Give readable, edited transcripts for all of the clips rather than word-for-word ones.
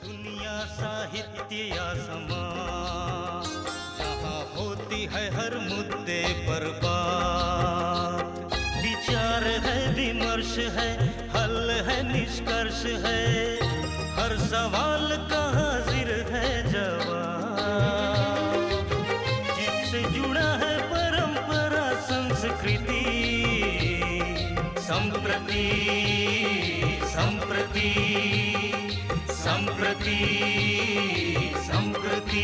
दुनिया साहित्य या समाज, जहाँ होती है हर मुद्दे पर बात, विचार है, विमर्श है, हल है, निष्कर्ष है, हर सवाल का हाजिर है जवाब, जिससे जुड़ा है परंपरा संस्कृति, संप्रति संप्रति संप्रति संप्रति।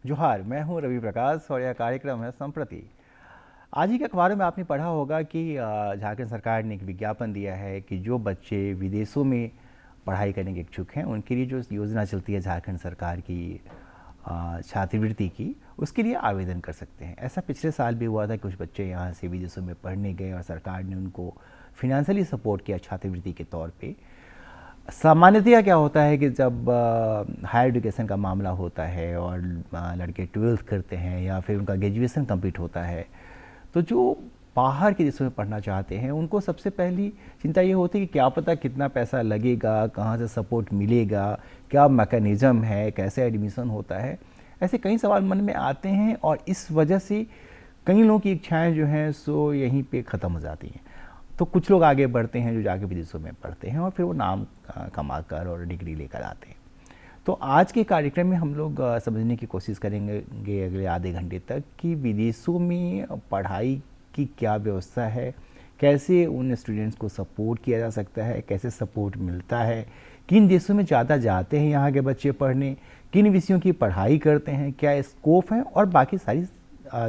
जोहार, मैं हूं रवि प्रकाश और यह कार्यक्रम है संप्रति। आज ही के अखबारों में आपने पढ़ा होगा कि झारखंड सरकार ने एक विज्ञापन दिया है कि जो बच्चे विदेशों में पढ़ाई करने के इच्छुक हैं उनके लिए जो योजना चलती है झारखंड सरकार की छात्रवृत्ति की, उसके लिए आवेदन कर सकते हैं। ऐसा पिछले साल भी हुआ था, कुछ बच्चे यहाँ से विदेशों में पढ़ने गए और सरकार ने उनको फिनेंशियली सपोर्ट किया छात्रवृत्ति के तौर पे। सामान्यतया क्या होता है कि जब हायर एजुकेशन का मामला होता है और लड़के 12th करते हैं या फिर उनका ग्रेजुएशन कंप्लीट होता है, तो जो बाहर के देशों में पढ़ना चाहते हैं उनको सबसे पहली चिंता ये होती है कि क्या पता कितना पैसा लगेगा, कहाँ से सपोर्ट मिलेगा, क्या मैकेनिज़्म है, कैसे एडमिशन होता है। ऐसे कई सवाल मन में आते हैं और इस वजह से कई लोगों की इच्छाएं जो हैं सो यहीं पे ख़त्म हो जाती हैं। तो कुछ लोग आगे बढ़ते हैं जो जाके विदेशों में पढ़ते हैं और फिर वो नाम कमाकर और डिग्री लेकर आते हैं। तो आज के कार्यक्रम में हम लोग समझने की कोशिश करेंगे अगले आधे घंटे तक कि विदेशों में पढ़ाई की क्या व्यवस्था है, कैसे उन स्टूडेंट्स को सपोर्ट किया जा सकता है, कैसे सपोर्ट मिलता है, किन देशों में ज़्यादा जाते हैं यहाँ के बच्चे पढ़ने, किन विषयों की पढ़ाई करते हैं, क्या स्कोप है और बाकी सारी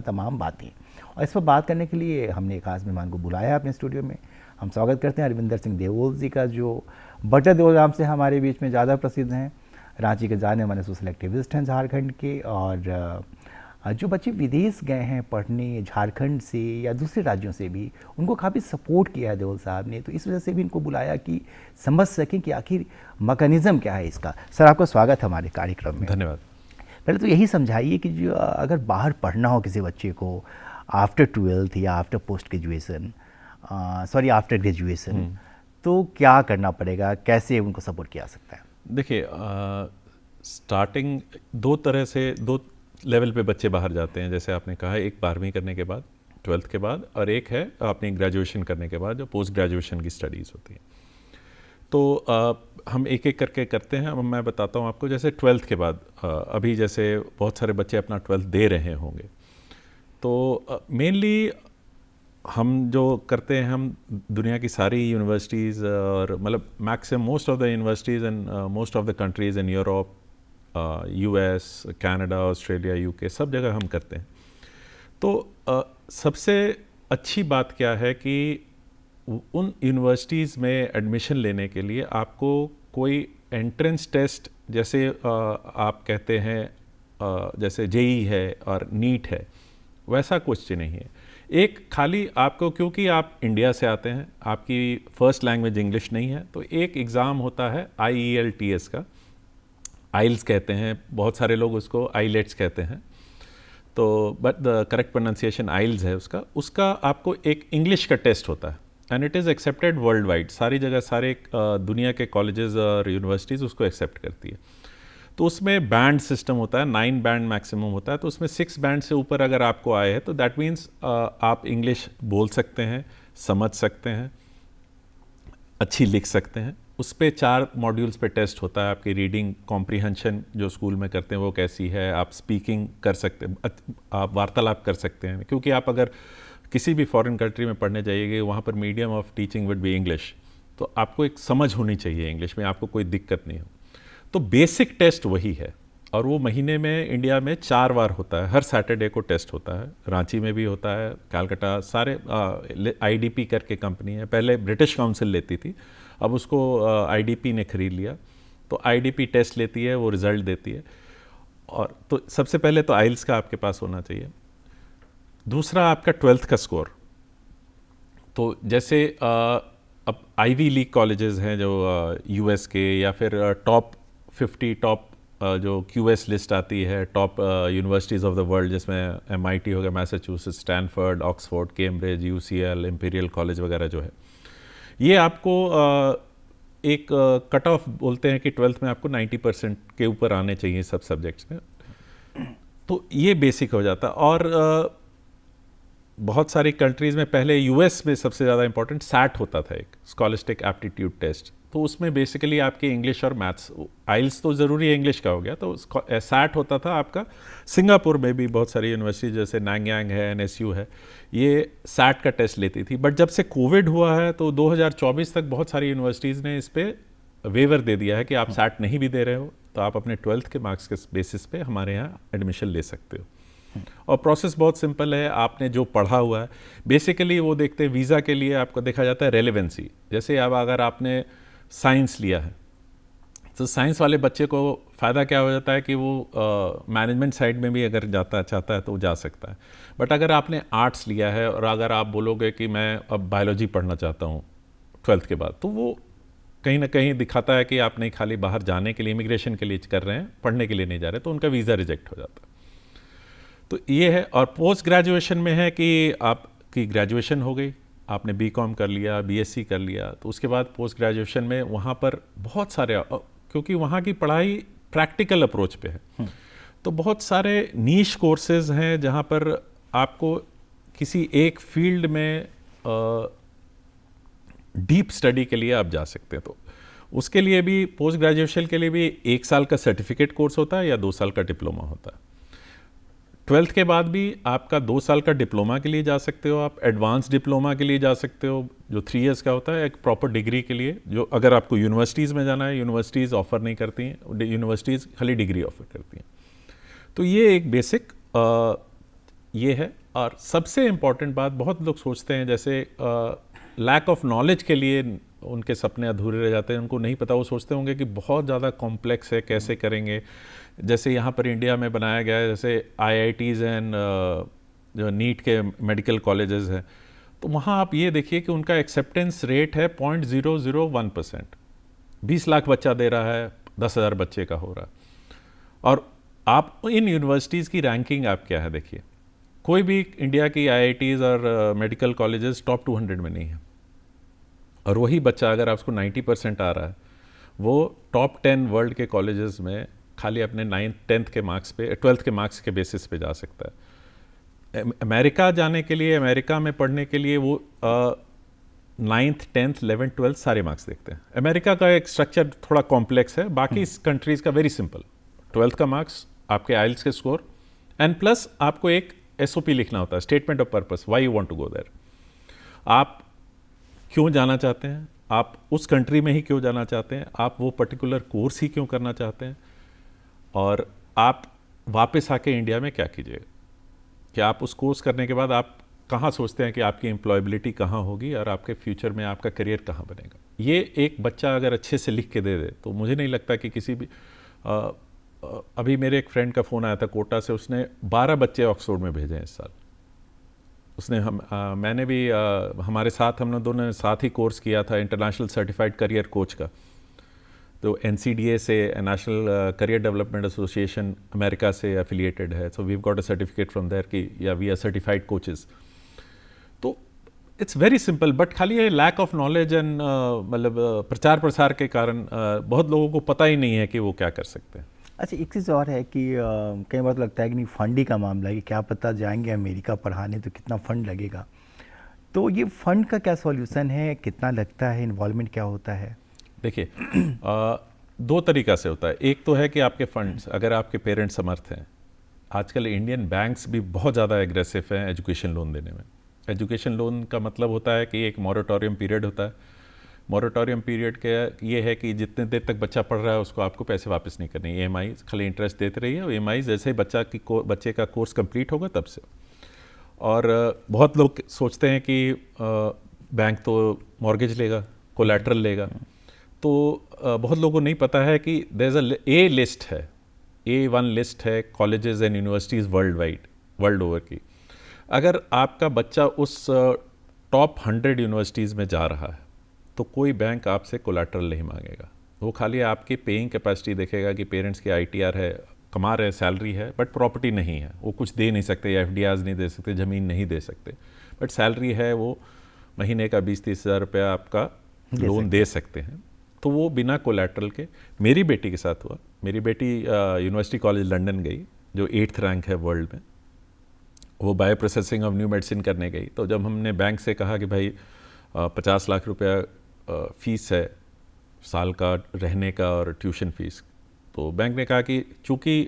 तमाम बातें। और इस पर बात करने के लिए हमने एक खास मेहमान को बुलाया अपने स्टूडियो में। हम स्वागत करते हैं अरविंदर सिंह देओल जी का, जो बटर देओल नाम से हमारे बीच में ज़्यादा प्रसिद्ध हैं। रांची के जाने माने सोशल एक्टिविस्ट हैं झारखंड के, और जो बच्चे विदेश गए हैं पढ़ने झारखंड से या दूसरे राज्यों से भी, उनको काफ़ी सपोर्ट किया है देओल साहब ने। तो इस वजह से भी इनको बुलाया कि समझ सकें कि आखिर मैकेनिज़्म क्या है इसका। सर, आपका स्वागत है हमारे कार्यक्रम में। धन्यवाद। पहले तो यही समझाइए कि जो अगर बाहर पढ़ना हो किसी बच्चे को आफ्टर 12th या after post graduation, after graduation, तो क्या करना पड़ेगा, कैसे उनको सपोर्ट किया जा सकता है? देखिए, स्टार्टिंग दो लेवल पे बच्चे बाहर जाते हैं, जैसे आपने कहा, एक 12वीं करने के बाद, 12th के बाद, और एक है अपनी ग्रेजुएशन करने के बाद जो पोस्ट ग्रेजुएशन की स्टडीज़ होती हैं। तो हम एक एक करके करते हैं। अब मैं बताता हूँ आपको, जैसे 12th के बाद अभी जैसे बहुत सारे बच्चे अपना 12th दे रहे होंगे, तो मेनली हम जो करते हैं, हम दुनिया की सारी यूनिवर्सिटीज़ और मतलब maximum most of the universities and most of the countries in Europe, US, Canada, Australia, UK, सब जगह हम करते हैं। तो सबसे अच्छी बात क्या है कि उन यूनिवर्सिटीज़ में एडमिशन लेने के लिए आपको कोई एंट्रेंस टेस्ट, जैसे आप कहते हैं जैसे JEE है और NEET है, वैसा कुछ नहीं है। एक खाली आपको, क्योंकि आप इंडिया से आते हैं, आपकी फर्स्ट लैंग्वेज इंग्लिश नहीं है, तो एक एग्ज़ाम होता है IELTS का, आइल्स कहते हैं, बहुत सारे लोग उसको आइलेट्स कहते हैं, तो बट द करेक्ट प्रोनाउंसिएशन आइल्स है उसका आपको एक इंग्लिश का टेस्ट होता है and it is accepted world wide. सारी जगह, सारे दुनिया के कॉलेजेस और यूनिवर्सिटीज़ उसको एक्सेप्ट करती है। तो उसमें बैंड सिस्टम होता है, 9 बैंड मैक्सिमम होता है, तो उसमें 6 बैंड से ऊपर अगर आपको आए हैं तो दैट मीन्स आप इंग्लिश बोल सकते हैं, समझ सकते हैं, अच्छी लिख सकते हैं। उस पर 4 मॉड्यूल्स पे टेस्ट होता है। आपकी रीडिंग कॉम्प्रीहेंशन जो स्कूल में करते हैं वो कैसी है, आप स्पीकिंग कर सकते हैं, आप वार्तालाप कर सकते हैं, क्योंकि आप अगर किसी भी फॉरेन कंट्री में पढ़ने जाइएगा, वहाँ पर medium of teaching would be English, तो आपको एक समझ होनी चाहिए इंग्लिश में, आपको कोई दिक्कत नहीं हो। तो बेसिक टेस्ट वही है, और वो महीने में इंडिया में 4 बार होता है। हर सैटरडे को टेस्ट होता है। रांची में भी होता है, कलकत्ता, सारे IDP करके कंपनी है, पहले ब्रिटिश काउंसिल लेती थी, अब उसको IDP ने खरीद लिया। तो IDP टेस्ट लेती है, वो रिज़ल्ट देती है। और तो सबसे पहले तो आइल्स का आपके पास होना चाहिए। दूसरा आपका 12th का स्कोर। तो जैसे अब आईवी लीग कॉलेजेस हैं जो US के, या फिर टॉप 50 टॉप जो QS लिस्ट आती है top universities of the world, जिसमें MIT हो गया, Massachusetts, Stanford, Oxford, Cambridge, UCL, imperial college वगैरह जो है, ये आपको एक कट ऑफ बोलते हैं कि 12th में आपको 90% के ऊपर आने चाहिए सब सब्जेक्ट्स में। तो ये बेसिक हो जाता। और बहुत सारी कंट्रीज़ में पहले US में सबसे ज़्यादा इंपॉर्टेंट SAT होता था, एक स्कॉलिस्टिक एप्टीट्यूड टेस्ट। तो उसमें बेसिकली आपके इंग्लिश और मैथ्स, आइल्स तो ज़रूरी है इंग्लिश का हो गया, तो SAT होता था आपका। सिंगापुर में भी बहुत सारी यूनिवर्सिटी जैसे नैंगयांग है, NSU है, ये SAT का टेस्ट लेती थी। बट जब से कोविड हुआ है तो 2024 तक बहुत सारी यूनिवर्सिटीज़ ने इस पर वेवर दे दिया है कि आप SAT नहीं भी दे रहे हो तो आप अपने 12th के मार्क्स के बेसिस पे हमारे यहाँ एडमिशन ले सकते हो। और प्रोसेस बहुत सिंपल है, आपने जो पढ़ा हुआ है बेसिकली वो देखते हैं। वीज़ा के लिए आपको देखा जाता है रेलेवेंसी। जैसे अब अगर आपने साइंस लिया है तो साइंस वाले बच्चे को फ़ायदा क्या हो जाता है कि वो मैनेजमेंट साइड में भी अगर चाहता है तो वो जा सकता है। बट अगर आपने आर्ट्स लिया है और अगर आप बोलोगे कि मैं अब बायोलॉजी पढ़ना चाहता हूँ 12th के बाद, तो वो कहीं ना कहीं दिखाता है कि आप नहीं खाली बाहर जाने के लिए, इमिग्रेशन के लिए कर रहे हैं, पढ़ने के लिए नहीं जा रहे, तो उनका वीज़ा रिजेक्ट हो जाता है। तो ये है। और पोस्ट ग्रेजुएशन में है कि आपकी ग्रेजुएशन हो गई, आपने BCom कर लिया, BSc कर लिया, तो उसके बाद पोस्ट ग्रेजुएशन में वहाँ पर बहुत सारे, क्योंकि वहाँ की पढ़ाई प्रैक्टिकल अप्रोच पे है, तो बहुत सारे नीश कोर्सेज हैं जहाँ पर आपको किसी एक फील्ड में डीप स्टडी के लिए आप जा सकते हैं। तो उसके लिए भी, पोस्ट ग्रेजुएशन के लिए भी 1 साल का सर्टिफिकेट कोर्स होता है या 2 साल का डिप्लोमा होता है। 12th के बाद भी आपका 2 साल का डिप्लोमा के लिए जा सकते हो, आप एडवांस डिप्लोमा के लिए जा सकते हो जो 3 इयर्स का होता है, एक प्रॉपर डिग्री के लिए। जो अगर आपको यूनिवर्सिटीज़ में जाना है, यूनिवर्सिटीज़ ऑफ़र नहीं करती हैं, यूनिवर्सिटीज़ खाली डिग्री ऑफ़र करती हैं। तो ये एक बेसिक ये है। और सबसे इम्पॉर्टेंट बात, बहुत लोग सोचते हैं जैसे लैक ऑफ नॉलेज के लिए उनके सपने अधूरे रह जाते हैं, उनको नहीं पता, वो सोचते होंगे कि बहुत ज़्यादा कॉम्प्लेक्स है, कैसे करेंगे। जैसे यहाँ पर इंडिया में बनाया गया है, जैसे IITs एंड जो नीट के मेडिकल कॉलेजेस हैं, तो वहाँ आप ये देखिए कि उनका एक्सेप्टेंस रेट है 0.001%। 20 लाख बच्चा दे रहा है, 10,000 बच्चे का हो रहा है। और आप इन यूनिवर्सिटीज़ की रैंकिंग आप क्या है देखिए, कोई भी इंडिया की IITs और मेडिकल कॉलेजेस टॉप 200 में नहीं है। और वही बच्चा अगर आपको 90% आ रहा है, वो टॉप 10 वर्ल्ड के कॉलेजेस में खाली अपने 9th 10th के मार्क्स पे, 12th के मार्क्स के बेसिस पे जा सकता है। अमेरिका जाने के लिए, अमेरिका में पढ़ने के लिए वो 9th 10th 11th 12th सारे मार्क्स देखते हैं। अमेरिका का एक स्ट्रक्चर थोड़ा कॉम्प्लेक्स है, बाकी कंट्रीज़ का वेरी सिंपल। 12th का मार्क्स, आपके आइल्स के स्कोर, एंड प्लस आपको एक SOP लिखना होता है, statement of purpose, why you want to go there. आप क्यों जाना चाहते हैं, आप उस कंट्री में ही क्यों जाना चाहते हैं, आप वो पर्टिकुलर कोर्स ही क्यों करना चाहते हैं, और आप वापस आके इंडिया में क्या कीजिएगा, कि आप उस कोर्स करने के बाद आप कहाँ सोचते हैं कि आपकी एम्प्लॉयबिलिटी कहाँ होगी और आपके फ्यूचर में आपका करियर कहाँ बनेगा। ये एक बच्चा अगर अच्छे से लिख के दे दे तो मुझे नहीं लगता कि किसी भी अभी मेरे एक फ्रेंड का फ़ोन आया था कोटा से, उसने 12 बच्चे ऑक्सफोर्ड में भेजे हैं इस साल। उसने मैंने भी हमारे साथ, हम लोग दोनों ने साथ ही कोर्स किया था इंटरनेशनल सर्टिफाइड करियर कोच का। तो NCDA से, national career development association America से एफिलिएटेड है, so we have got a certificate from there कि या वी आर सर्टिफाइड कोचेस। तो इट्स वेरी सिंपल, बट खाली ये लैक ऑफ नॉलेज एंड मतलब प्रचार प्रसार के कारण बहुत लोगों को पता ही नहीं है कि वो क्या कर सकते हैं। अच्छा, एक चीज़ और है कि कई बार लगता है कि नहीं, फंड ही का मामला है कि क्या पता जाएंगे अमेरिका पढ़ाने तो कितना फ़ंड लगेगा। तो ये फ़ंड का क्या सॉल्यूशन है, कितना लगता है, इन्वॉल्वमेंट क्या होता है? देखिए 2 तरीक़ा से होता है। एक तो है कि आपके फंड्स, अगर आपके पेरेंट्स समर्थ हैं, आजकल इंडियन बैंक्स भी बहुत ज़्यादा एग्रेसिव हैं एजुकेशन लोन देने में। एजुकेशन लोन का मतलब होता है कि एक मॉरेटोरियम पीरियड होता है। मॉरेटोरियम पीरियड के ये है कि जितने देर तक बच्चा पढ़ रहा है उसको आपको पैसे वापस नहीं करने, EMI खाली इंटरेस्ट देते रहिए, और EMI जैसे ही बच्चे का कोर्स कंप्लीट होगा तब से। और बहुत लोग सोचते हैं कि बैंक तो मॉर्गेज लेगा, कोलैटरल लेगा, तो बहुत लोगों को नहीं पता है कि देयर इज ए लिस्ट है, A1 लिस्ट है colleges and universities world over की। अगर आपका बच्चा उस टॉप 100 यूनिवर्सिटीज़ में जा रहा है तो कोई बैंक आपसे कोलैटरल नहीं मांगेगा। वो खाली आपकी पेइंग कैपेसिटी देखेगा कि पेरेंट्स की ITR है, कमा रहे, सैलरी है, बट प्रॉपर्टी नहीं है, वो कुछ दे नहीं सकते, FDRs नहीं दे सकते, ज़मीन नहीं दे सकते, बट सैलरी है, वो महीने का 20-30 हज़ार रुपया आपका लोन दे सकते हैं। तो वो बिना कोलैटरल के मेरी बेटी के साथ हुआ। मेरी बेटी यूनिवर्सिटी कॉलेज लंदन गई, जो 8th रैंक है वर्ल्ड में। वो bio processing of new medicine करने गई। तो जब हमने बैंक से कहा कि भाई 50 लाख रुपया फ़ीस है साल का, रहने का और ट्यूशन फ़ीस, तो बैंक ने कहा कि चूँकि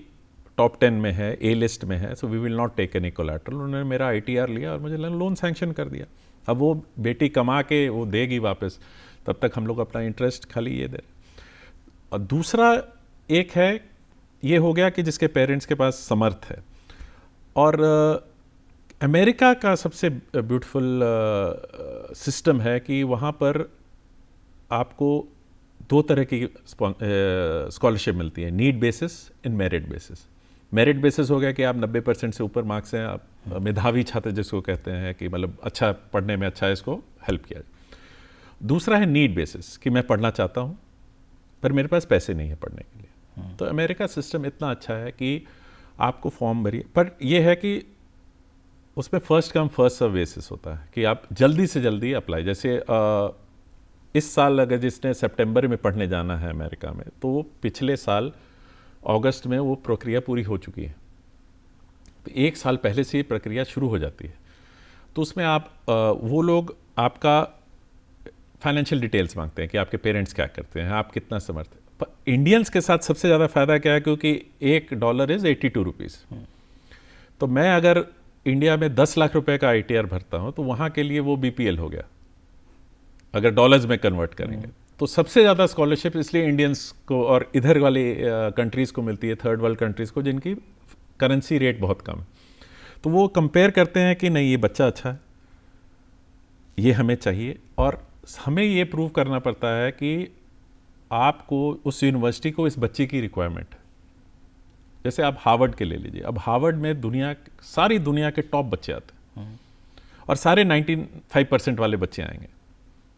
टॉप 10 में है, A लिस्ट में है, so we will not take any collateral. उन्होंने मेरा ITR लिया और मुझे लोन सैंक्शन कर दिया। अब वो बेटी कमा के वो देगी वापस, तब तक हम लोग अपना इंटरेस्ट खाली ये दे रहे। और दूसरा एक है, ये हो गया कि जिसके पेरेंट्स के पास समर्थ है। और अमेरिका का सबसे ब्यूटीफुल सिस्टम है कि वहाँ पर आपको 2 तरह की स्कॉलरशिप मिलती है, need basis and merit basis. Merit basis हो गया कि आप 90% से ऊपर मार्क्स हैं, आप मेधावी छात्र जिसको कहते हैं, कि मतलब अच्छा पढ़ने में अच्छा है, इसको हेल्प किया जाए। दूसरा है नीड बेसिस, कि मैं पढ़ना चाहता हूँ पर मेरे पास पैसे नहीं है पढ़ने के लिए। तो अमेरिका सिस्टम इतना अच्छा है कि आपको फॉर्म भरिए, पर यह है कि उसमें first come first serve basis होता है कि आप जल्दी से जल्दी अप्लाई। जैसे इस साल अगर जिसने सितंबर में पढ़ने जाना है अमेरिका में, तो वो पिछले साल अगस्त में वो प्रक्रिया पूरी हो चुकी है। तो 1 साल पहले से ये प्रक्रिया शुरू हो जाती है। तो उसमें आप वो लोग आपका फाइनेंशियल डिटेल्स मांगते हैं कि आपके पेरेंट्स क्या करते हैं, आप कितना समर्थ हैं। पर इंडियंस के साथ सबसे ज़्यादा फ़ायदा क्या है, क्योंकि $1 इज़ 82 रुपीज़। तो मैं अगर इंडिया में 10 लाख रुपए का ITR भरता हूँ, तो वहाँ के लिए वो BPL हो गया, अगर डॉलर्स में कन्वर्ट करेंगे। तो सबसे ज़्यादा स्कॉलरशिप इसलिए इंडियंस को और इधर वाली कंट्रीज़ को मिलती है, थर्ड वर्ल्ड कंट्रीज़ को, जिनकी करेंसी रेट बहुत कम है। तो वो कंपेयर करते हैं कि नहीं, ये बच्चा अच्छा है, ये हमें चाहिए। और हमें ये प्रूव करना पड़ता है कि आपको उस यूनिवर्सिटी को इस बच्चे की रिक्वायरमेंट है। जैसे आप हार्वर्ड के ले लीजिए, अब हार्वर्ड में सारी दुनिया के टॉप बच्चे आते हैं और सारे 95% वाले बच्चे आएंगे।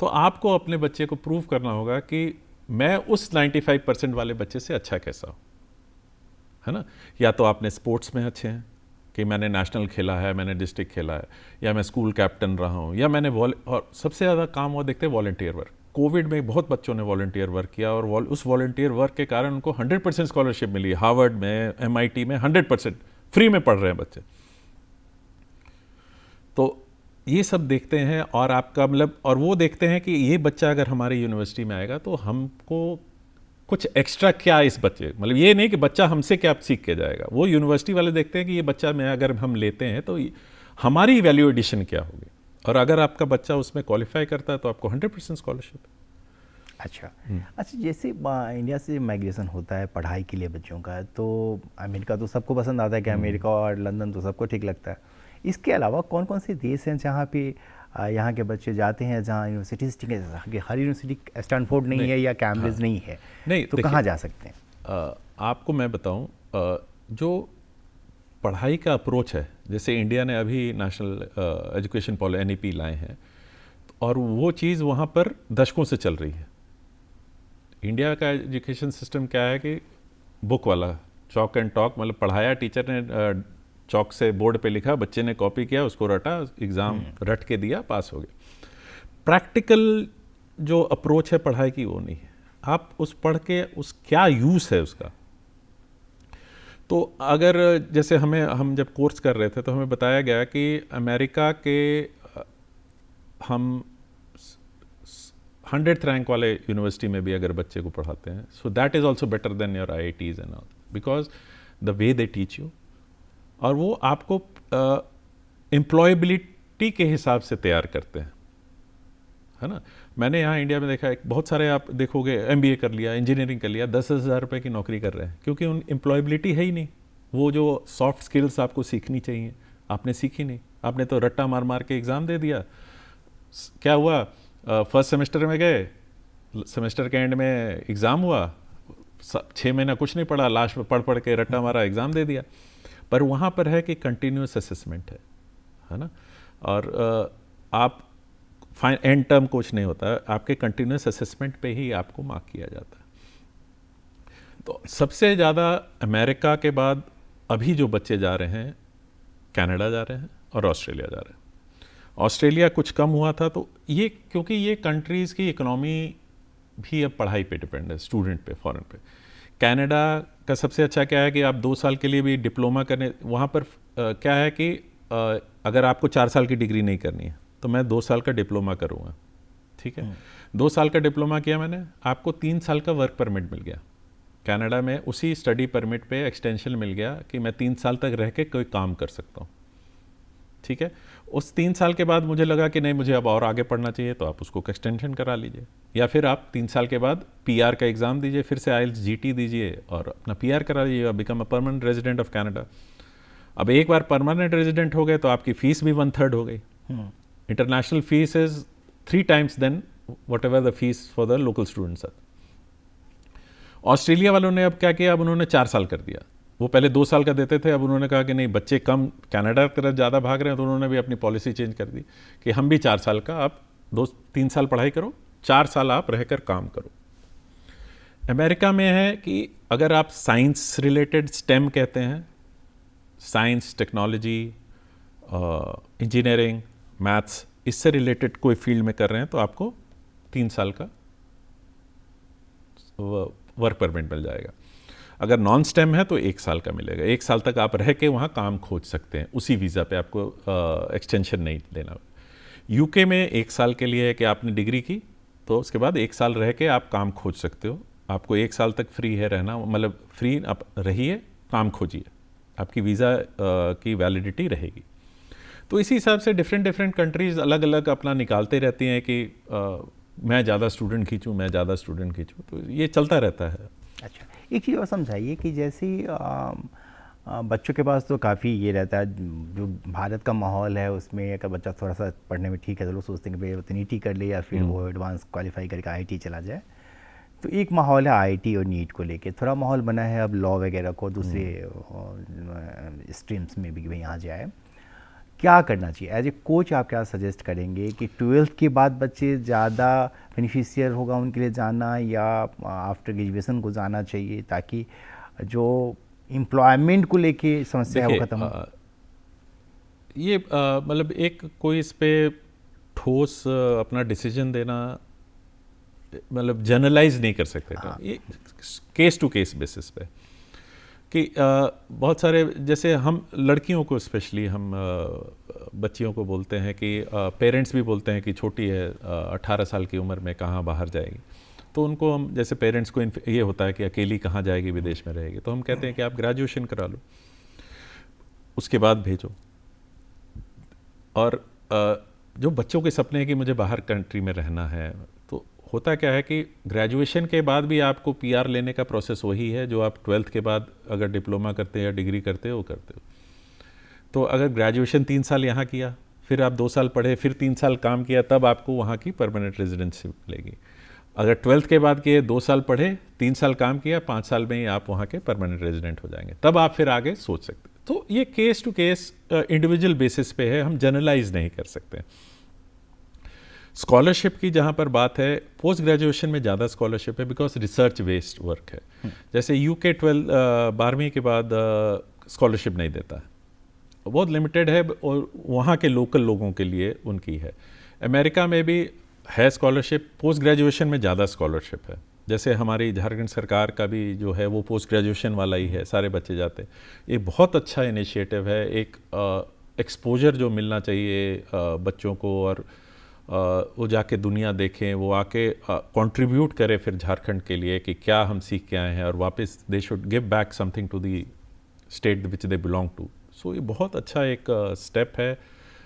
तो आपको अपने बच्चे को प्रूव करना होगा कि मैं उस 95% वाले बच्चे से अच्छा कैसा हूँ, है ना। या तो आपने स्पोर्ट्स में अच्छे हैं कि मैंने नेशनल खेला है, मैंने डिस्ट्रिक्ट खेला है, या मैं स्कूल कैप्टन रहा हूँ, या मैंने और सबसे ज़्यादा काम वो देखते हैं वॉलंटियर वर्क। कोविड में बहुत बच्चों ने वॉलंटियर वर्क किया और उस वॉलंटियर वर्क के कारण उनको 100% स्कॉलरशिप मिली। हार्वर्ड में, MIT में 100% फ्री में पढ़ रहे हैं बच्चे। तो ये सब देखते हैं और आपका मतलब, और वो देखते हैं कि ये बच्चा अगर हमारी यूनिवर्सिटी में आएगा तो हमको कुछ एक्स्ट्रा क्या इस बच्चे, मतलब ये नहीं कि बच्चा हमसे क्या सीख के जाएगा। वो यूनिवर्सिटी वाले देखते हैं कि ये बच्चा में अगर हम लेते हैं तो हमारी वैल्यू एडिशन क्या होगी, और अगर आपका बच्चा उसमें क्वालिफाई करता है तो आपको 100% स्कॉलरशिप। अच्छा जैसे इंडिया से माइग्रेशन होता है पढ़ाई के लिए बच्चों का, तो अमेरिका तो सबको पसंद आता है कि अमेरिका और लंदन तो सबको ठीक लगता है। इसके अलावा कौन कौन से देश हैं जहाँ पे यहाँ के बच्चे जाते हैं, जहाँ यूनिवर्सिटीज़ ठीक है, हर यूनिवर्सिटी स्टैनफोर्ड नहीं है या कैम्ब्रिज नहीं है, नहीं तो कहाँ जा सकते हैं? आपको मैं बताऊँ, जो पढ़ाई का अप्रोच है, जैसे इंडिया ने अभी नेशनल एजुकेशन पॉलिसी NEP लाए हैं, और वो चीज़ वहाँ पर दशकों से चल रही है। इंडिया का एजुकेशन सिस्टम क्या है कि बुक वाला, चॉक एंड टॉक, मतलब पढ़ाया, टीचर ने चॉक से बोर्ड पे लिखा, बच्चे ने कॉपी किया, उसको रटा, एग्ज़ाम रट के दिया, पास हो गया। प्रैक्टिकल जो अप्रोच है पढ़ाई की वो नहीं है। आप उस पढ़ के उस क्या यूज़ है उसका। तो अगर जैसे हम जब कोर्स कर रहे थे तो हमें बताया गया कि अमेरिका के हम 100th रैंक वाले यूनिवर्सिटी में भी अगर बच्चे को पढ़ाते हैं, so that is also better than your IITs and all, because the way they teach you, और वो आपको एम्प्लॉयबिलिटी के हिसाब से तैयार करते हैं, है ना। मैंने यहाँ इंडिया में देखा है, बहुत सारे आप देखोगे MBA कर लिया, इंजीनियरिंग कर लिया, 10,000 रुपये की नौकरी कर रहे हैं, क्योंकि उन एम्प्लॉयबिलिटी है ही नहीं। वो जो सॉफ्ट स्किल्स आपको सीखनी चाहिए आपने सीखी नहीं, आपने तो रट्टा मार मार के एग्ज़ाम दे दिया। क्या हुआ, फर्स्ट सेमेस्टर में गए, सेमेस्टर के एंड में एग्ज़ाम हुआ, 6 महीना कुछ नहीं पढ़ा, लास्ट में पढ़ के रट्टा मारा, एग्ज़ाम दे दिया। पर वहाँ पर है कि कंटिन्यूस असेसमेंट है ना, और आप एंड टर्म कोच नहीं होता, आपके कंटिन्यूस असेसमेंट पे ही आपको मार्क किया जाता है। तो सबसे ज़्यादा अमेरिका के बाद अभी जो बच्चे जा रहे हैं, कनाडा जा रहे हैं और ऑस्ट्रेलिया जा रहे हैं। ऑस्ट्रेलिया कुछ कम हुआ था, तो ये क्योंकि ये कंट्रीज़ की इकोनॉमी भी अब पढ़ाई पे डिपेंड है, स्टूडेंट पे, फॉरेन पे। कनाडा का सबसे अच्छा क्या है कि आप 2 साल के लिए भी डिप्लोमा करने, वहाँ पर क्या है कि अगर आपको 4 साल की डिग्री नहीं करनी है तो मैं 2 साल का डिप्लोमा करूँगा, ठीक है। 2 साल का डिप्लोमा किया मैंने, आपको 3 साल का वर्क परमिट मिल गया कनाडा में। उसी स्टडी परमिट पे एक्सटेंशन मिल गया कि मैं 3 साल तक रह के कोई काम कर सकता हूँ, ठीक है। उस 3 साल के बाद मुझे लगा कि नहीं, मुझे अब और आगे पढ़ना चाहिए, तो आप उसको एक्सटेंशन करा लीजिए, या फिर आप 3 साल के बाद पीआर का एग्ज़ाम दीजिए, फिर से IELTS GT दीजिए और अपना पीआर करा लीजिए, become a permanent resident of Canada. अब एक बार परमानेंट रेजिडेंट हो गए तो आपकी फ़ीस भी 1/3 हो गई। International fees is 3 times than whatever the fees for the local students. Australia वालों ने अब क्या किया, अब उन्होंने 4 साल कर दिया। वो पहले 2 साल का देते थे, अब उन्होंने कहा कि नहीं, बच्चे कम कनाडा की तरफ ज़्यादा भाग रहे हैं, तो उन्होंने भी अपनी पॉलिसी चेंज कर दी कि हम भी 4 साल का, आप 2-3 साल पढ़ाई करो, 4 साल आप रहकर काम करो। अमेरिका में है कि अगर आप साइंस रिलेटेड, स्टेम कहते हैं, साइंस, टेक्नोलॉजी, इंजीनियरिंग, मैथ्स, इससे रिलेटेड कोई फील्ड में कर रहे हैं तो आपको 3 साल का वर्क परमिट मिल जाएगा। अगर नॉन स्टेम है तो 1 साल का मिलेगा। 1 साल तक आप रह के वहाँ काम खोज सकते हैं, उसी वीज़ा पे आपको एक्सटेंशन नहीं लेना। यूके में 1 साल के लिए है कि आपने डिग्री की तो उसके बाद 1 साल रह के आप काम खोज सकते हो। आपको 1 साल तक फ्री है रहना, मतलब फ्री आप रहिए, काम खोजिए, आपकी वीज़ा की वैलिडिटी रहेगी। तो इसी हिसाब से डिफरेंट कंट्रीज़ अलग अलग अपना निकालते रहती हैं कि मैं ज़्यादा स्टूडेंट खींचूँ, मैं ज़्यादा स्टूडेंट खींचूँ, तो ये चलता रहता है। अच्छा, एक चीज़ और समझाइए कि जैसे बच्चों के पास तो काफ़ी ये रहता है, जो भारत का माहौल है उसमें अगर बच्चा थोड़ा सा पढ़ने में ठीक है तो लोग सोचते हैं कि भाई तो नीट कर ले या फिर वो एडवांस क्वालिफाई करके IIT चला जाए। तो एक माहौल है IIT और नीट को लेके, थोड़ा माहौल बना है अब लॉ वगैरह को, दूसरे स्ट्रीम्स में भी भाई यहाँ जाए। क्या करना चाहिए एज ए कोच, आप क्या सजेस्ट करेंगे कि 12th के बाद बच्चे ज़्यादा बेनिफिशियल होगा उनके लिए जाना, या आफ्टर ग्रेजुएशन को जाना चाहिए, ताकि जो एम्प्लॉयमेंट को लेके समस्या है वो ख़त्म हो? ये मतलब एक कोई इस पे ठोस अपना डिसीजन देना, मतलब जनरलाइज नहीं कर सकते। हाँ। ये केस टू केस बेसिस पे कि बहुत सारे, जैसे हम लड़कियों को स्पेशली हम बच्चियों को बोलते हैं कि पेरेंट्स भी बोलते हैं कि छोटी है, 18 साल की उम्र में कहाँ बाहर जाएगी, तो उनको हम, जैसे पेरेंट्स को ये होता है कि अकेली कहाँ जाएगी, विदेश में रहेगी, तो हम कहते हैं कि आप ग्रेजुएशन करा लो, उसके बाद भेजो। और जो बच्चों के सपने हैं कि मुझे बाहर कंट्री में रहना है, तो होता क्या है कि ग्रेजुएशन के बाद भी आपको PR लेने का प्रोसेस वही है जो आप 12th के बाद अगर डिप्लोमा करते हैं या डिग्री करते हो वो करते हो। तो अगर ग्रेजुएशन 3 साल यहाँ किया, फिर आप 2 साल पढ़े, फिर 3 साल काम किया, तब आपको वहाँ की परमानेंट रेजिडेंसी मिलेगी। अगर 12th के बाद किए, 2 साल पढ़े, 3 साल काम किया, 5 साल में ही आप वहाँ के परमानेंट रेजिडेंट हो जाएंगे, तब आप फिर आगे सोच सकते हैं। तो ये case to case individual basis पे है, हम जनरलाइज नहीं कर सकते। स्कॉलरशिप की जहाँ पर बात है, पोस्ट ग्रेजुएशन में ज़्यादा स्कॉलरशिप है बिकॉज रिसर्च बेस्ड वर्क है। जैसे UK 12वीं के बाद स्कॉलरशिप नहीं देता है, बहुत लिमिटेड है, और वहाँ के लोकल लोगों के लिए उनकी है। अमेरिका में भी है स्कॉलरशिप, पोस्ट ग्रेजुएशन में ज़्यादा स्कॉलरशिप है। जैसे हमारी झारखंड सरकार का भी जो है वो पोस्ट ग्रेजुएशन वाला ही है, सारे बच्चे जाते हैं। ये बहुत अच्छा इनिशिएटिव है, एक एक्सपोजर जो मिलना चाहिए बच्चों को, और वो जाके दुनिया देखें, वो आके कंट्रीब्यूट करें फिर झारखंड के लिए कि क्या हम सीख के आए हैं, और वापस they should give back something to the state which they belong to. So ये बहुत अच्छा एक स्टेप है,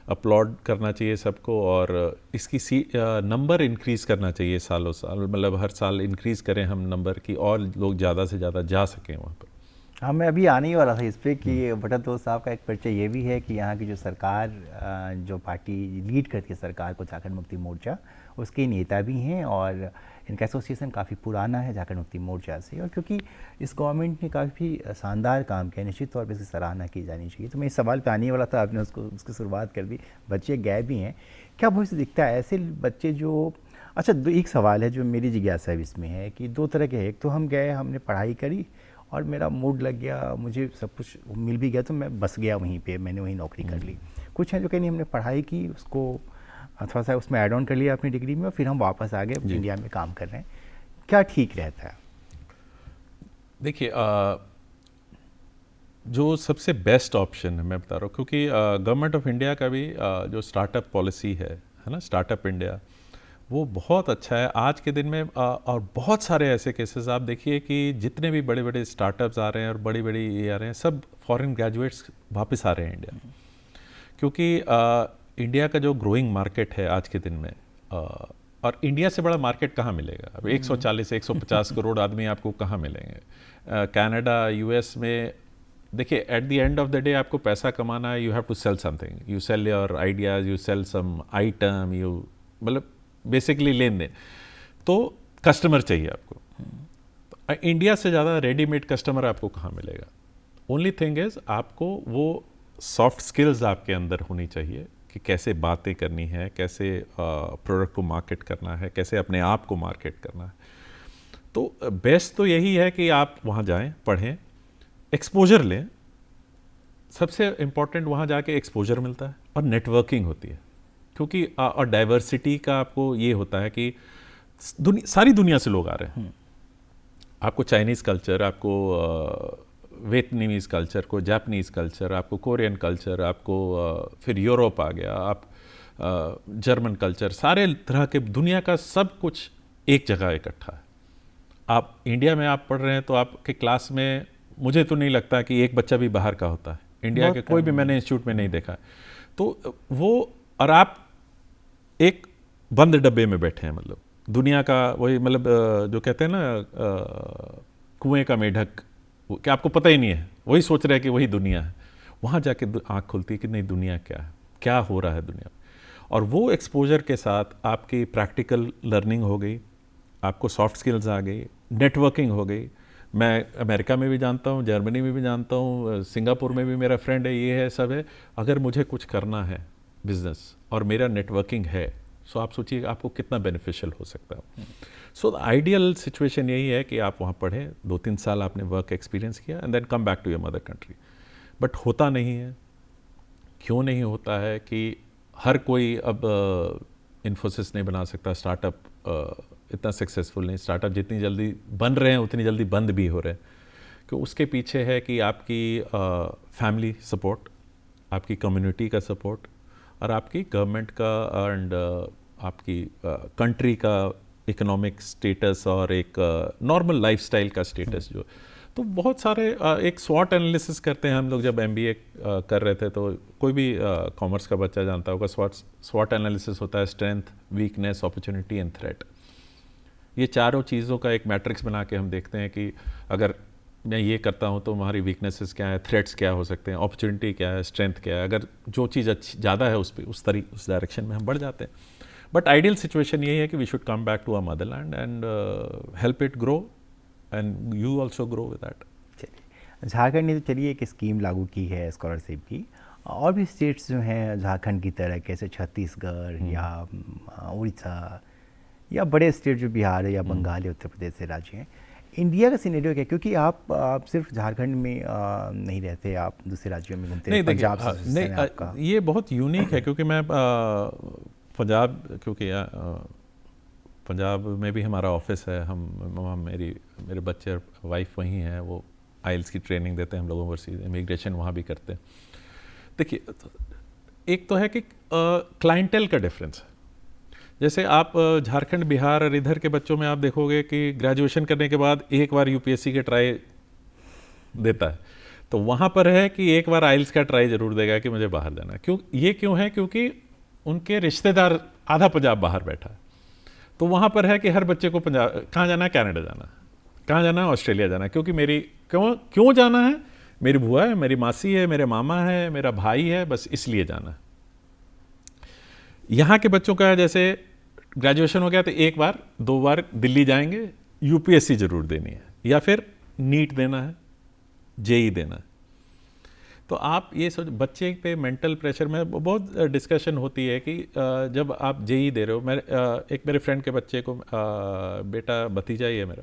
अपलॉड करना चाहिए सबको, और इसकी नंबर इंक्रीज़ करना चाहिए सालों साल, मतलब हर साल इंक्रीज़ करें हम नंबर की, और लोग ज़्यादा से ज़्यादा जा सकें वहाँ पर। हाँ, मैं अभी आने ही वाला था इस पर कि भट्टादोस साहब का एक परिचय ये भी है कि यहाँ की जो सरकार, जो पार्टी लीड करती है सरकार को, झारखंड मुक्ति मोर्चा, उसके नेता भी हैं, और इनका एसोसिएशन काफ़ी पुराना है झारखंड मुक्ति मोर्चा से, और क्योंकि इस गवर्नमेंट ने काफ़ी शानदार काम किया, निश्चित तौर पर इसकी सराहना की जानी चाहिए। तो मैं इस सवाल पे आने वाला था, आपने उसकी शुरुआत कर दी। बच्चे गए भी हैं, क्या भविष्य दिखता है ऐसे बच्चे जो अच्छा, एक सवाल है जो मेरी जिज्ञासा भी इसमें है कि दो तरह के हैं। एक तो हम गए, हमने पढ़ाई करी और मेरा मूड लग गया, मुझे सब कुछ मिल भी गया तो मैं बस गया वहीं पे, मैंने वहीं नौकरी कर ली। कुछ हैं जो कहीं नहीं, हमने पढ़ाई की, उसको थोड़ा सा उसमें ऐड ऑन कर लिया अपनी डिग्री में और फिर हम वापस आ गए, इंडिया में काम कर रहे हैं। क्या ठीक रहता है? देखिए, जो सबसे बेस्ट ऑप्शन है मैं बता रहा हूँ, क्योंकि गवर्नमेंट ऑफ इंडिया का भी जो स्टार्टअप पॉलिसी है ना, स्टार्टअप इंडिया, वो बहुत अच्छा है आज के दिन में। और बहुत सारे ऐसे केसेस आप देखिए कि जितने भी बड़े बड़े स्टार्टअप्स आ रहे हैं और बड़ी बड़ी ये आ रहे हैं, सब फॉरेन ग्रेजुएट्स वापस आ रहे हैं इंडिया, क्योंकि इंडिया का जो ग्रोइंग मार्केट है आज के दिन में, और इंडिया से बड़ा मार्केट कहाँ मिलेगा? अब 140-150 करोड़ आदमी आपको कहाँ मिलेंगे? कनाडा, यूएस में देखिए, at the end of the day आपको पैसा कमाना है, you have to sell something, you sell your ideas, you sell some item, you मतलब बेसिकली लेन देन, तो कस्टमर चाहिए आपको। इंडिया से ज़्यादा रेडीमेड कस्टमर आपको कहाँ मिलेगा? ओनली थिंग इज आपको वो सॉफ्ट स्किल्स आपके अंदर होनी चाहिए कि कैसे बातें करनी है, कैसे प्रोडक्ट को मार्केट करना है, कैसे अपने आप को मार्केट करना है। तो बेस्ट तो यही है कि आप वहाँ जाएं, पढ़ें, एक्सपोजर लें। सबसे इम्पॉर्टेंट वहाँ जाके एक्सपोजर मिलता है और नेटवर्किंग होती है, क्योंकि और डाइवर्सिटी का आपको ये होता है कि सारी दुनिया से लोग आ रहे हैं। आपको चाइनीज़ कल्चर, आपको वियतनामीज़ कल्चर, को जापानीज़ कल्चर, आपको कोरियन कल्चर, आपको फिर यूरोप आ गया, आप जर्मन कल्चर, सारे तरह के दुनिया का सब कुछ एक जगह इकट्ठा है। आप इंडिया में आप पढ़ रहे हैं तो आपके क्लास में मुझे तो नहीं लगता कि एक बच्चा भी बाहर का होता है। इंडिया के कोई भी मैंने इंस्टीट्यूट में नहीं देखा। तो वो, और आप एक बंद डब्बे में बैठे हैं, मतलब दुनिया का वही, मतलब जो कहते हैं ना कुएं का मेढक, कि आपको पता ही नहीं है, वही सोच रहे हैं कि वही दुनिया है। वहाँ जाके आँख खुलती है कि नहीं, दुनिया क्या है, क्या हो रहा है दुनिया में। और वो एक्सपोजर के साथ आपकी प्रैक्टिकल लर्निंग हो गई, आपको सॉफ्ट स्किल्स आ गई, नेटवर्किंग हो गई। मैं अमेरिका में भी जानता हूँ, जर्मनी में भी जानता हूँ, सिंगापुर में भी मेरा फ्रेंड है, ये है, सब है। अगर मुझे कुछ करना है बिजनेस और मेरा नेटवर्किंग है, सो आप सोचिए आपको कितना बेनिफिशियल हो सकता है। सो द आइडियल सिचुएशन यही है कि आप वहाँ पढ़ें, 2-3 साल आपने वर्क एक्सपीरियंस किया and then come back to your mother country. But होता नहीं है। क्यों नहीं होता है? कि हर कोई अब इन्फोसिस नहीं बना सकता, स्टार्टअप इतना सक्सेसफुल नहीं, स्टार्टअप जितनी जल्दी बन रहे हैं उतनी जल्दी बंद भी हो रहे हैं। क्यों? उसके पीछे है कि आपकी फैमिली सपोर्ट, आपकी कम्युनिटी का सपोर्ट, और आपकी गवर्नमेंट का एंड आपकी कंट्री का इकोनॉमिक स्टेटस, और एक नॉर्मल लाइफस्टाइल का स्टेटस जो। तो बहुत सारे एक स्वॉट एनालिसिस करते हैं हम लोग। जब MBA कर रहे थे तो कोई भी कॉमर्स का बच्चा जानता होगा, स्वॉट एनालिसिस होता है, strength, weakness, opportunity and threat. ये चारों चीज़ों का एक मैट्रिक्स बना के हम देखते हैं कि अगर मैं ये करता हूँ तो हमारी वीकनेसेस क्या है, थ्रेट्स क्या हो सकते हैं, अपॉर्चुनिटी क्या है, स्ट्रेंथ क्या है। अगर जो चीज़ अच्छी ज़्यादा है उस डायरेक्शन में हम बढ़ जाते हैं। बट आइडियल सिचुएशन यही है कि we should come back to our motherland and help it grow and you also grow with that. चलिए, झारखंड ने तो चलिए एक स्कीम लागू की है स्कॉलरशिप की, और भी स्टेट्स जो हैं झारखंड की तरह, कैसे छत्तीसगढ़ या उड़ीसा या बड़े स्टेट जो बिहार है या बंगाल या उत्तर प्रदेश से राज्य हैं। इंडिया का सिनेरियो क्या है? क्योंकि आप सिर्फ झारखंड में नहीं रहते, आप दूसरे राज्यों में घूमते हैं। पंजाब से नहीं, आपका ये बहुत यूनिक है, क्योंकि मैं पंजाब, क्योंकि पंजाब में भी हमारा ऑफिस है। हम मेरे बच्चे और वाइफ वहीं हैं, वो आइल्स की ट्रेनिंग देते हैं हम लोग, ओवरसीज इमिग्रेशन वहाँ भी करते हैं। देखिए, एक तो है कि क्लाइंटेल का डिफरेंस है। जैसे आप झारखंड, बिहार और इधर के बच्चों में आप देखोगे कि ग्रेजुएशन करने के बाद एक बार UPSC के ट्राई देता है, तो वहाँ पर है कि एक बार आइल्स का ट्राई जरूर देगा कि मुझे बाहर जाना है। क्यों है? क्योंकि उनके रिश्तेदार आधा पंजाब बाहर बैठा है, तो वहाँ पर है कि हर बच्चे को पंजाब कहाँ जाना है, कनाडा जाना है, कहाँ जाना है, ऑस्ट्रेलिया जाना है। क्योंकि मेरी क्यों जाना है? मेरी बुआ है, मेरी मासी है, मेरे मामा है, मेरा भाई है, बस इसलिए जाना है। यहाँ के बच्चों का जैसे ग्रेजुएशन हो गया तो एक बार 2 बार दिल्ली जाएंगे, UPSC जरूर देनी है, या फिर नीट देना है, JEE देना है। तो आप ये सोच, बच्चे पे मेंटल प्रेशर में बहुत डिस्कशन होती है कि जब आप जेई दे रहे हो, मैं एक मेरे फ्रेंड के बच्चे को, बेटा भतीजा ही है मेरा,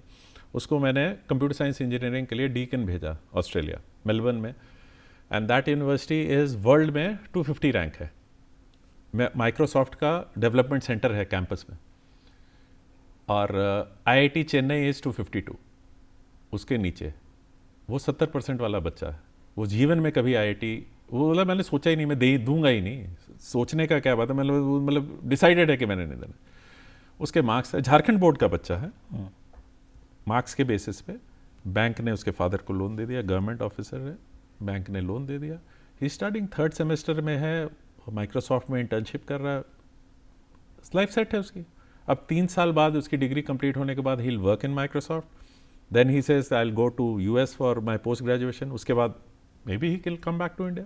उसको मैंने कंप्यूटर साइंस इंजीनियरिंग के लिए डीकन भेजा ऑस्ट्रेलिया, मेलबर्न में, and that university is world में 250 रैंक है। माइक्रोसॉफ्ट का डेवलपमेंट सेंटर है कैंपस में, और आईआईटी चेन्नई इज़ 252, उसके नीचे। वो 70% वाला बच्चा है, वो जीवन में कभी आईआईटी, वो बोला मैंने सोचा ही नहीं, मैं दे दूंगा ही नहीं, सोचने का क्या बात है, मतलब डिसाइडेड है कि मैंने नहीं देना। उसके मार्क्स, झारखंड बोर्ड का बच्चा है, मार्क्स के बेसिस पे बैंक ने उसके फादर को लोन दे दिया, गवर्नमेंट ऑफिसर है, बैंक ने लोन दे दिया, ही स्टार्टिंग 3rd सेमेस्टर में है, माइक्रोसॉफ्ट में इंटर्नशिप कर रहा है, लाइफ सेट है उसकी। अब 3 साल बाद उसकी डिग्री कंप्लीट होने के बाद he will work in Microsoft, then he says I will go to US for my post graduation, उसके बाद may be he will come back to India.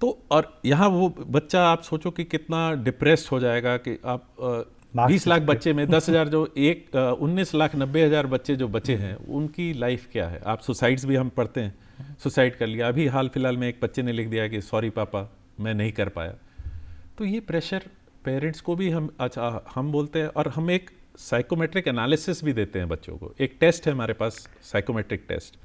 तो और यहाँ वो बच्चा, आप सोचो कि कितना डिप्रेस्ड हो जाएगा कि आप 20 लाख बच्चे में 10,000 जो 19,90,000 बच्चे जो बचे हैं, उनकी लाइफ क्या है। आप सुसाइड्स भी हम पढ़ते हैं, सुसाइड कर लिया, अभी हाल फिलहाल में एक बच्चे ने लिख दिया कि सॉरी पापा मैं नहीं कर पाया। तो ये प्रेशर पेरेंट्स को भी हम बोलते हैं, और हम एक साइकोमेट्रिक एनालिसिस भी देते हैं बच्चों को। एक टेस्ट है हमारे पास, साइकोमेट्रिक टेस्ट,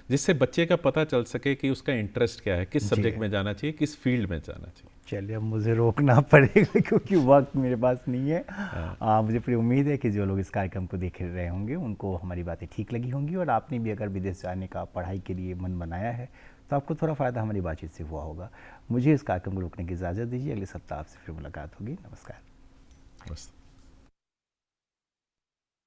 जिससे बच्चे का पता चल सके कि उसका इंटरेस्ट क्या है, किस सब्जेक्ट में जाना चाहिए, किस फील्ड में जाना चाहिए। चलिए, अब मुझे रोकना पड़ेगा क्योंकि वक्त मेरे पास नहीं है। मुझे पूरी उम्मीद है कि जो लोग इस कार्यक्रम को देख रहे होंगे उनको हमारी बातें ठीक लगी होंगी, और आपने भी अगर विदेश जाने का, पढ़ाई के लिए मन बनाया है, तो आपको थोड़ा फ़ायदा हमारी बातचीत से हुआ होगा। मुझे इस कार्यक्रम को रोकने की इजाज़त दीजिए, अगले सप्ताह आपसे फिर मुलाकात होगी। नमस्कार। नमस्ते।